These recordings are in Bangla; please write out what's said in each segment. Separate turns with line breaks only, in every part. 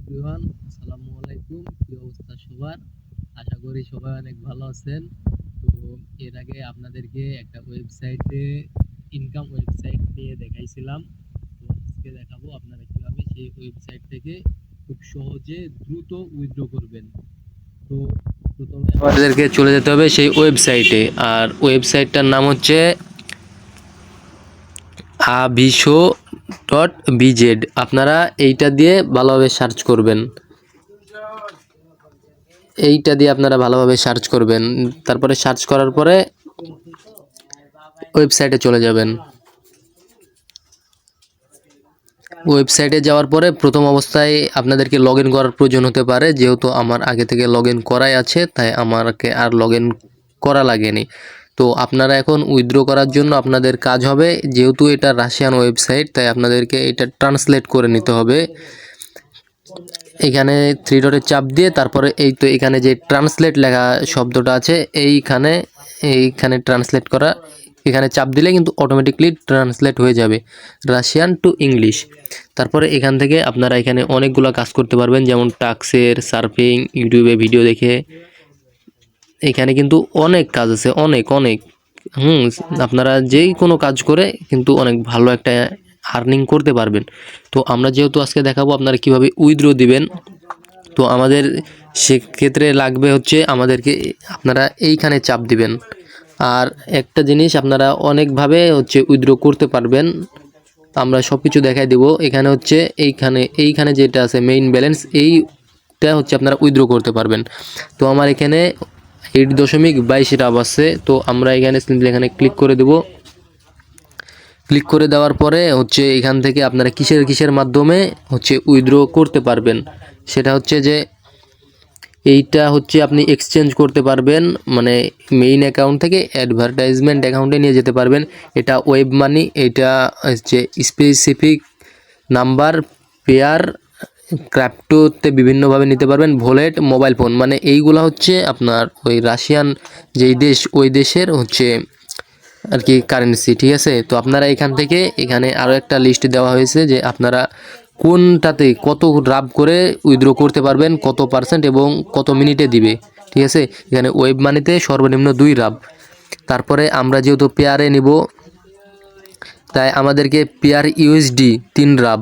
এভরিওয়ান, আসসালামু আলাইকুম। কি অবস্থা সবার? আশা করি সবাই অনেক ভালো আছেন। তো এর আগে আপনাদেরকে একটা ইনকাম ওয়েবসাইট নিয়ে দেখাইছিলাম। তো আজকে দেখাবো আপনারা কিভাবে সেই ওয়েবসাইট থেকে খুব সহজে দ্রুত উইথড্র করবেন। তো প্রথমে আমাদেরকে চলে যেতে হবে সেই ওয়েবসাইটে, আর ওয়েবসাইটটার নাম হচ্ছে avisho.bz। আপনারা এইটা দিয়ে ভালোভাবে সার্চ করবেন। তারপরে সার্চ করার পরে ওয়েবসাইটে চলে যাবেন। ওয়েবসাইটে যাওয়ার পরে প্রথম অবস্থায় আপনাদেরকে লগ ইন করার প্রয়োজন হতে পারে। যেহেতু আমার আগে থেকে লগ ইন করাই আছে, তাই আমাকে আর লগ ইন করা লাগেনি। তো আপনারা এখন উইথড্র করার জন্য আপনাদের কাজ হবে, যেহেতু এটা রাশিয়ান ওয়েবসাইট, তাই আপনাদেরকে এটা ট্রান্সলেট করে নিতে হবে। এখানে থ্রি ডটে চাপ দিয়ে তারপরে এই তো এখানে যে ট্রান্সলেট লেখা শব্দটা আছে, এইখানে ট্রান্সলেট করা, এখানে চাপ দিলে কিন্তু অটোমেটিকলি ট্রান্সলেট হয়ে যাবে রাশিয়ান টু ইংলিশ। তারপরে এখান থেকে আপনারা এখানে অনেকগুলো কাজ করতে পারবেন, যেমন টাক্সের, সার্ফিং, ইউটিউবে ভিডিও দেখে। এখানে কিন্তু অনেক কাজ আছে, অনেক অনেক আপনারা যেই কোনো কাজ করে কিন্তু অনেক ভালো একটা আর্নিং করতে পারবেন। তো আমরা যেহেতু আজকে দেখাবো আপনারা কিভাবে উইথড্র দিবেন, তো আমাদের সেক্ষেত্রে লাগবে হচ্ছে আপনারা এইখানে চাপ দিবেন। আর একটা জিনিস, আপনারা অনেকভাবে উইথড্র করতে পারবেন, আমরা সব কিছু দেখাই দেবো। এখানে হচ্ছে এইখানে যেটা আছে মেইন ব্যালেন্স, এইটা হচ্ছে আপনারা উইথড্র করতে পারবেন। তো আমার এখানে 8.22 রাব আছে। তো আমরা এখানে সিম্পলি এখানে ক্লিক করে দেব। ক্লিক করে দেওয়ার পরে এখান থেকে আপনারা কিসের মাধ্যমে উইথড্র করতে পারবেন, সেটা হচ্ছে যে এইটা আপনি এক্সচেঞ্জ করতে পারবেন, মানে মেইন অ্যাকাউন্ট থেকে অ্যাডভার্টাইজমেন্ট অ্যাকাউন্টে নিয়ে যেতে পারবেন। এটা ওয়েব মানি, এটা হচ্ছে স্পেসিফিক নাম্বার পেয়ার, ক্রিপ্টোতে বিভিন্নভাবে নিতে পারবেন, ভোলেট, মোবাইল ফোন, মানে এইগুলা হচ্ছে আপনার ওই রাশিয়ান যেই দেশ, ওই দেশের আর কি কারেন্সি। ঠিক আছে, তো আপনারা এখানে আরও একটা লিস্ট দেওয়া হয়েছে যে আপনারা কোনটাতে কত রাব করে উইথড্র করতে পারবেন, কত পার্সেন্ট এবং কত মিনিটে দিবে। ঠিক আছে, এখানে ওয়েব মানিতে সর্বনিম্ন 2 রাব। তারপরে আমরা যেহেতু পেয়ারে নিব, তাই আমাদেরকে পেয়ার ইউএসডি 3 রাব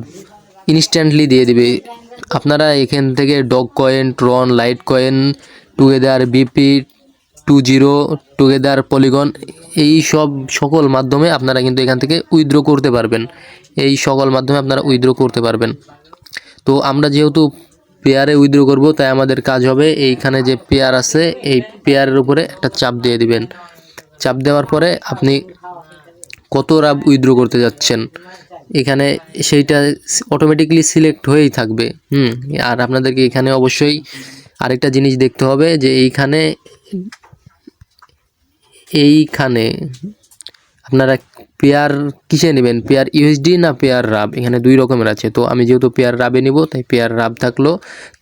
ইনস্ট্যান্টলি দিয়ে দিবে। আপনারা এখান থেকে Dogecoin, Tron, Litecoin, together, BP 20, together, Polygon, এই সকল মাধ্যমে আপনারা কিন্তু এখান থেকে উইথড্র করতে পারবেন। তো আমরা যেহেতু পেয়ারে উইথড্র করব, তাই আমাদের কাজ হবে এইখানে যে পেয়ার আছে, এই পেয়ারের উপরে একটা চাপ দিয়ে দিবেন। চাপ দেওয়ার পরে আপনি কত রাব উইথড্র করতে যাচ্ছেন, এখানে সেইটা অটোমেটিকলি সিলেক্ট হয়েই থাকবে। আর আপনাদেরকে এখানে অবশ্যই আরেকটা জিনিস দেখতে হবে যে এইখানে আপনারা পেয়ার কিসে নেবেন, পেয়ার ইউএসডি না পেয়ার রাব, এখানে 2 রকমের আছে। তো আমি যেহেতু পেয়ার রাবে নিব, তাই পেয়ার রাব থাকলো।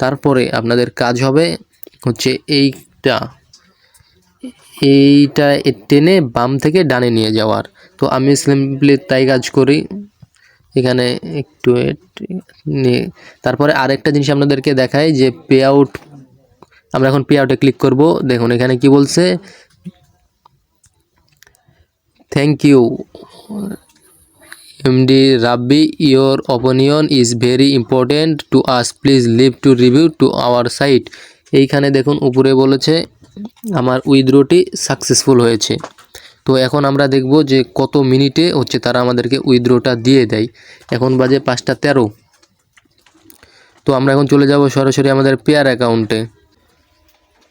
তারপরে আপনাদের কাজ হবে এইটা টেনে বাম থেকে ডানে নিয়ে যাওয়ার। তো আমি সিম্পলি তাই কাজ করি। এখানে একটু নিয়ে তারপরে আরেকটা জিনিস আপনাদেরকে দেখাই যে পে আউট। আমরা এখন পে আউটে ক্লিক করব। দেখুন এখানে কি বলছে, thank you MD Rabbi, your opinion is very important to us, please leave to review to our site. এইখানে দেখুন উপরে বলেছে আমার উইথড্রটি সাকসেসফুল হয়েছে। তো এখন আমরা দেখব যে কত মিনিটে তারা আমাদেরকে উইথড্রটা দিয়ে দেয়। এখন বাজে 5:13। তো আমরা এখন চলে যাব সরাসরি আমাদের পেয়ার অ্যাকাউন্টে।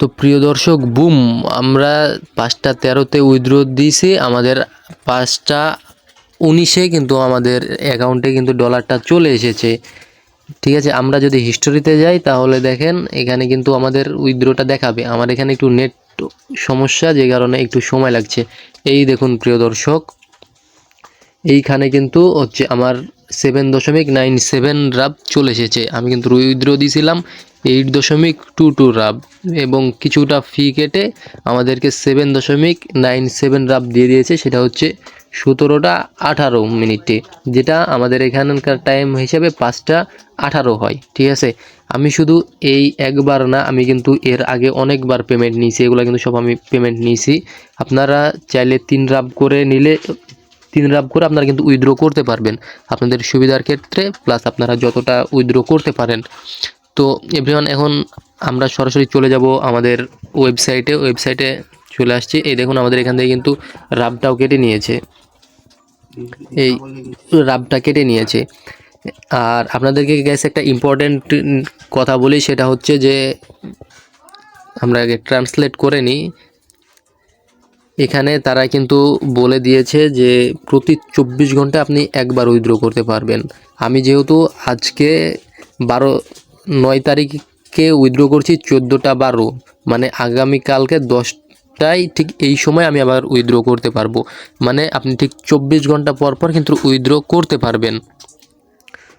তো প্রিয় দর্শক, বুম, আমরা 5:13-তে উইথড্র দিয়েছি। আমাদের 5:19-এ কিন্তু আমাদের অ্যাকাউন্টে কিন্তু ডলারটা চলে এসেছে। ঠিক আছে, আমরা যদি হিস্টোরিতে যাই তাহলে দেখেন এখানে কিন্তু আমাদের উইথড্রটা দেখাবে। আমার এখানে একটু নেট সমস্যা, যে কারণে একটু সময় লাগছে। এই দেখুন প্রিয় দর্শক, এইখানে কিন্তু আমার 7.97 রাব চলে এসেছে। আমি কিন্তু উইথড্র দিয়েছিলাম 8.22 রাব এবং কিছুটা ফি কেটে আমাদেরকে 7.97 রাব দিয়ে দিয়েছে। সেটা হচ্ছে 17টা 18 মিনিটে, যেটা আমাদের এখানকার টাইম হিসেবে 5টা 18 হয়। ঠিক আছে, আমি শুধু এই একবার না, আমি কিন্তু এর আগে অনেকবার পেমেন্ট নিয়েছি। এগুলো কিন্তু সব আমি পেমেন্ট নিয়েছি। আপনারা চাইলে 3 রাব করে নিলে 3 রাব করে আপনারা কিন্তু উইথড্র করতে পারবেন আপনাদের সুবিধার ক্ষেত্রে, প্লাস আপনারা যতটা উইথড্র করতে পারেন। তো এভরিওয়ান, এখন আমরা সরাসরি চলে যাব আমাদের ওয়েবসাইটে চলে আসছি। এই দেখুন, আমাদের এখান থেকে কিন্তু রাবটাও কেটে নিয়েছে, এই রাবটা কেটে নিয়েছে। আর আপনাদেরকে গ্যাস একটা ইম্পর্টেন্ট কথা বলি, সেটা হচ্ছে যে আমরা আগে ট্রান্সলেট করে নিই। এখানে তারা কিন্তু বলে দিয়েছে যে প্রতি 24 ঘন্টা আপনি একবার উইথড্র করতে পারবেন। আমি যেহেতু আজকে 9 তারিখে উইথড্র করছি 14টা 12, মানে আগামীকালকে 10টায় ঠিক এই সময় আমি আবার উইথড্র করতে পারবো। মানে আপনি ঠিক 24 ঘন্টা পর পর কিন্তু উইথড্র করতে পারবেন।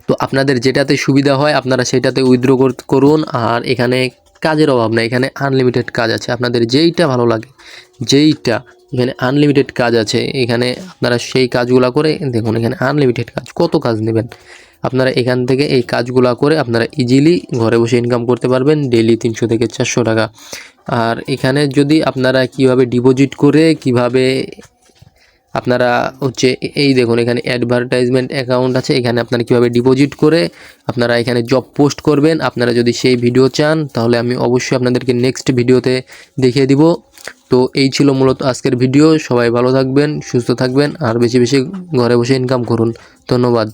তো আপনাদের যেটাতে সুবিধা হয় আপনারা সেটাতে উইথড্র করুন। আর এখানে কাজের অভাব নাই, এখানে আনলিমিটেড কাজ আছে। আপনাদের যেইটা ভালো লাগে, এখানে আনলিমিটেড কাজ আছে। এখানে আপনারা সেই কাজগুলো করে দেখুন, এখানে আনলিমিটেড কাজ, কত কাজ নেবেন আপনারা এখান থেকে। এই কাজগুলো করে আপনারা ইজিলি ঘরে বসে ইনকাম করতে পারবেন ডেইলি 300 থেকে 400 টাকা। আর এখানে যদি আপনারা কিভাবে ডিপোজিট করে কিভাবে আপনারা হচ্ছে এই দেখুন, এখানে অ্যাডভার্টাইজমেন্ট অ্যাকাউন্ট আছে। এখানে আপনারা কীভাবে ডিপোজিট করে আপনারা এখানে জব পোস্ট করবেন। আপনারা যদি সেই ভিডিও চান তাহলে আমি অবশ্যই আপনাদেরকে নেক্সট ভিডিওতে দেখিয়ে দিব। তো এই ছিল মূলত আজকের ভিডিও। সবাই ভালো থাকবেন, সুস্থ থাকবেন, আর বেশি বেশি ঘরে বসে ইনকাম করুন। ধন্যবাদ।